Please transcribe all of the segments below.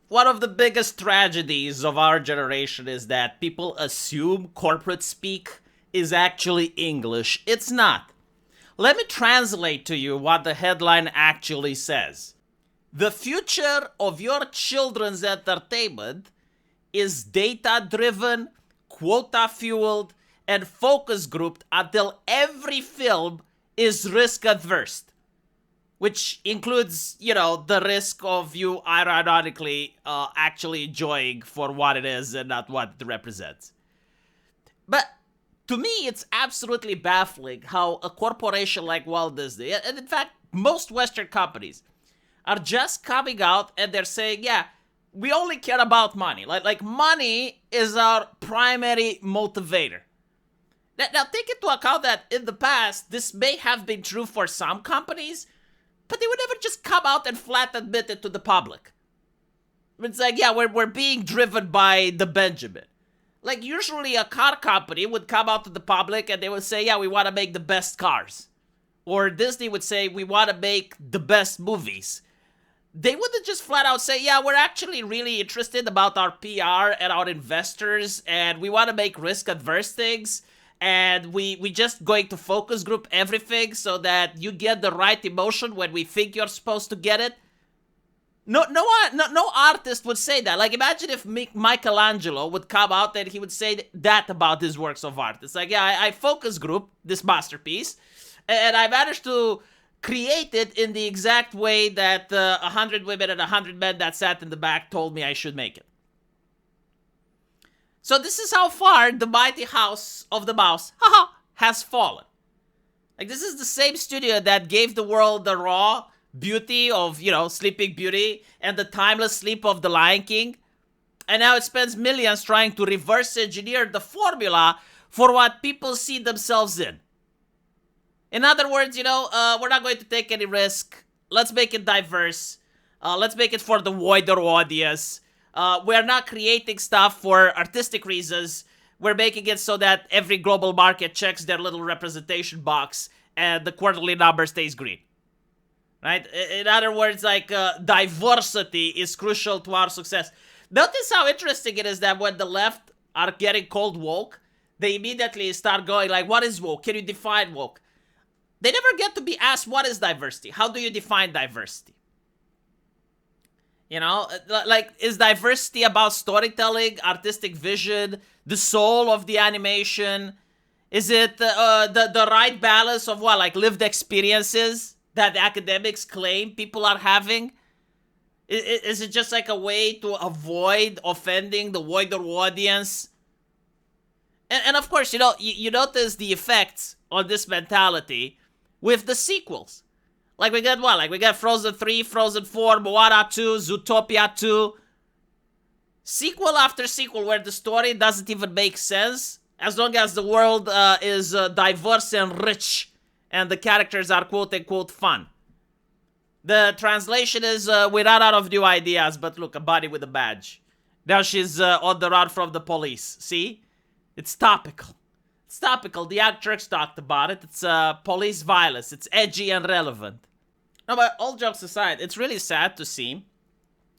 One of the biggest tragedies of our generation is that people assume corporate speak is actually English. It's not. Let me translate to you what the headline actually says. The future of your children's entertainment is data-driven, quota-fueled, and focus grouped until every film is risk-averse. Which includes, the risk of you ironically actually enjoying for what it is and not what it represents. But to me, it's absolutely baffling how a corporation like Walt Disney, and in fact, most Western companies, are just coming out and they're saying, yeah, we only care about money. Like money is our primary motivator. Now, take into account that in the past, this may have been true for some companies, but they would never just come out and flat admit it to the public. It's like, yeah, we're being driven by the Benjamin. Like, usually a car company would come out to the public and they would say, yeah, we want to make the best cars. Or Disney would say, we want to make the best movies. They wouldn't just flat out say, yeah, we're actually really interested about our PR and our investors, and we want to make risk-adverse things, and we just going to focus group everything so that you get the right emotion when we think you're supposed to get it. No artist would say that. Like, imagine if Michelangelo would come out and he would say that about his works of art. It's like, yeah, I focus group this masterpiece, and I managed to create it in the exact way that 100 women and 100 men that sat in the back told me I should make it. So this is how far the mighty house of the mouse has fallen. Like, this is the same studio that gave the world the raw beauty of, Sleeping Beauty and the timeless sleep of the Lion King. And now it spends millions trying to reverse engineer the formula for what people see themselves in. In other words, we're not going to take any risk. Let's make it diverse. Let's make it for the wider audience. We're not creating stuff for artistic reasons. We're making it so that every global market checks their little representation box and the quarterly number stays green. Right? In other words, diversity is crucial to our success. Notice how interesting it is that when the left are getting called woke, they immediately start going like, what is woke? Can you define woke? They never get to be asked, what is diversity? How do you define diversity? Is diversity about storytelling, artistic vision, the soul of the animation? Is it the right balance of what, like lived experiences that academics claim people are having? Is it just like a way to avoid offending the wider audience? And of course, you notice the effects on this mentality with the sequels. Like we got what? Like we got Frozen 3, Frozen 4, Moana 2, Zootopia 2. Sequel after sequel where the story doesn't even make sense as long as the world is diverse and rich and the characters are quote-unquote fun. The translation is, we're not out of new ideas, but look, a body with a badge. Now she's on the run from the police. See? It's topical. It's topical. The Young Turks talked about it. It's police violence. It's edgy and relevant. No, but all jokes aside, it's really sad to see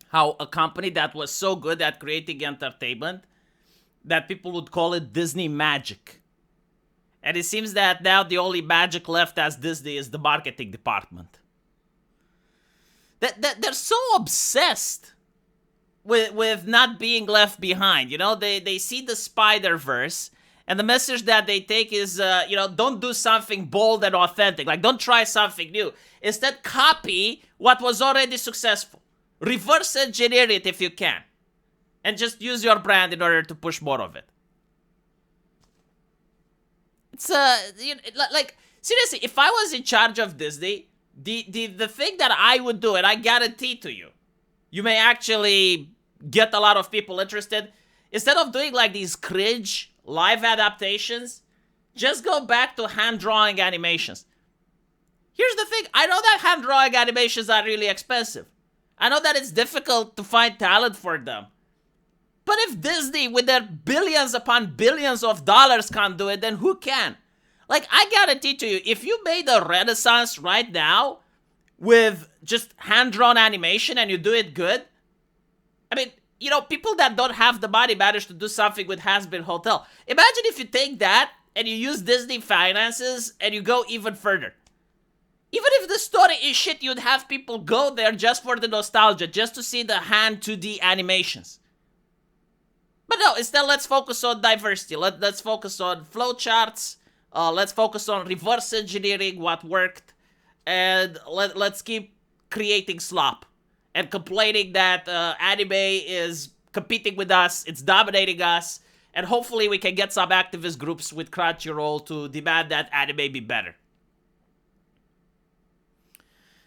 how a company that was so good at creating entertainment that people would call it Disney magic. And it seems that now the only magic left as Disney is the marketing department. They're so obsessed with not being left behind. They see the Spider-Verse, and the message that they take is, don't do something bold and authentic. Like, don't try something new. Instead, copy what was already successful. Reverse engineer it if you can. And just use your brand in order to push more of it. It's, seriously, if I was in charge of Disney, the thing that I would do, and I guarantee to you, you may actually get a lot of people interested, instead of doing like these cringe live adaptations, just go back to hand-drawing animations. Here's the thing, I know that hand-drawing animations are really expensive. I know that it's difficult to find talent for them. But if Disney, with their billions upon billions of dollars, can't do it, then who can? Like, I guarantee to you, if you made a renaissance right now with just hand-drawn animation and you do it good, I mean, people that don't have the money manage to do something with Has-Been Hotel. Imagine if you take that and you use Disney finances and you go even further. Even if the story is shit, you'd have people go there just for the nostalgia, just to see the hand 2D animations. But no, instead let's focus on diversity. Let's focus on flowcharts. Let's focus on reverse engineering what worked. And let's keep creating slop. And complaining that anime is competing with us, it's dominating us. And hopefully we can get some activist groups with Crunchyroll to demand that anime be better.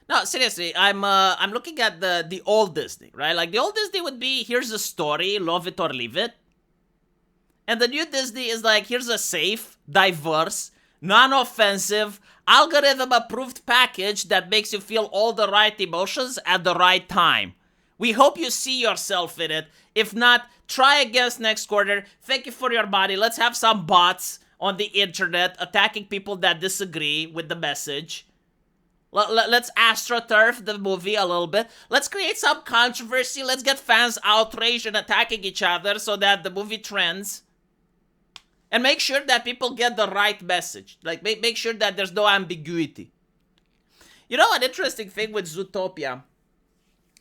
No, seriously, I'm looking at the old Disney, right? Like, the old Disney would be, here's a story, love it or leave it. And the new Disney is like, here's a safe, diverse, non-offensive, algorithm-approved package that makes you feel all the right emotions at the right time. We hope you see yourself in it. If not, try against next quarter. Thank you for your money. Let's have some bots on the internet attacking people that disagree with the message. Let's astroturf the movie a little bit. Let's create some controversy. Let's get fans outraged and attacking each other so that the movie trends. And make sure that people get the right message. Like, make sure that there's no ambiguity. You know, an interesting thing with Zootopia,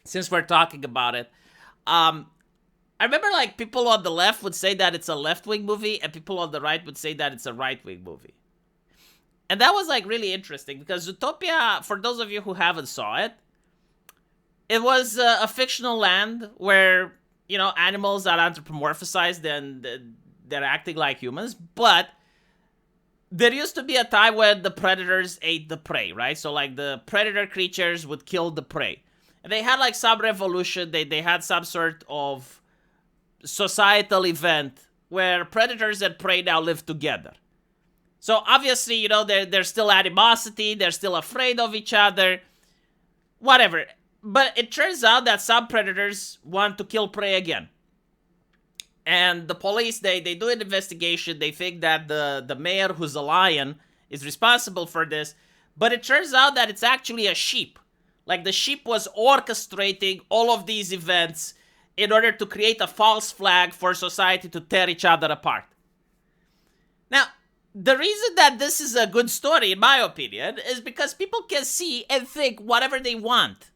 since we're talking about it, I remember, like, people on the left would say that it's a left-wing movie, and people on the right would say that it's a right-wing movie. And that was, like, really interesting, because Zootopia, for those of you who haven't saw it, it was a fictional land where, animals are anthropomorphized and they're acting like humans, but there used to be a time when the predators ate the prey, right? So, like, the predator creatures would kill the prey. And they had, like, some revolution, they had some sort of societal event where predators and prey now live together. So, obviously, there's still animosity, they're still afraid of each other, whatever. But it turns out that some predators want to kill prey again. And the police, they do an investigation, they think that the mayor, who's a lion, is responsible for this. But it turns out that it's actually a sheep. Like, the sheep was orchestrating all of these events in order to create a false flag for society to tear each other apart. Now, the reason that this is a good story, in my opinion, is because people can see and think whatever they want.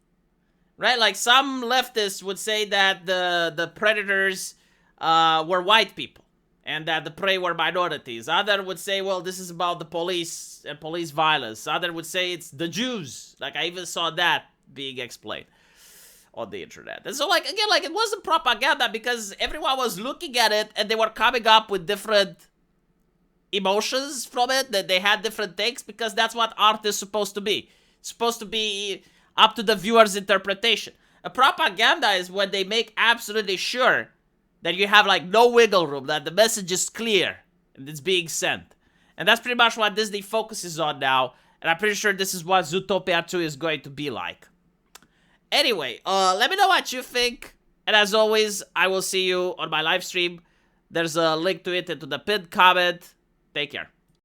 Right? Like, some leftists would say that the predators were white people and that the prey were minorities. Others would say, well, this is about the police and police violence. Others would say it's the Jews. Like, I even saw that being explained on the internet. And so, like, again, like, it wasn't propaganda because everyone was looking at it and they were coming up with different emotions from it, that they had different takes, because that's what art is supposed to be. It's supposed to be up to the viewer's interpretation. A propaganda is when they make absolutely sure that you have, like, no wiggle room, that the message is clear and it's being sent. And that's pretty much what Disney focuses on now, and I'm pretty sure this is what Zootopia 2 is going to be like. Anyway, let me know what you think, and as always, I will see you on my live stream. There's a link to it into the pinned comment. Take care.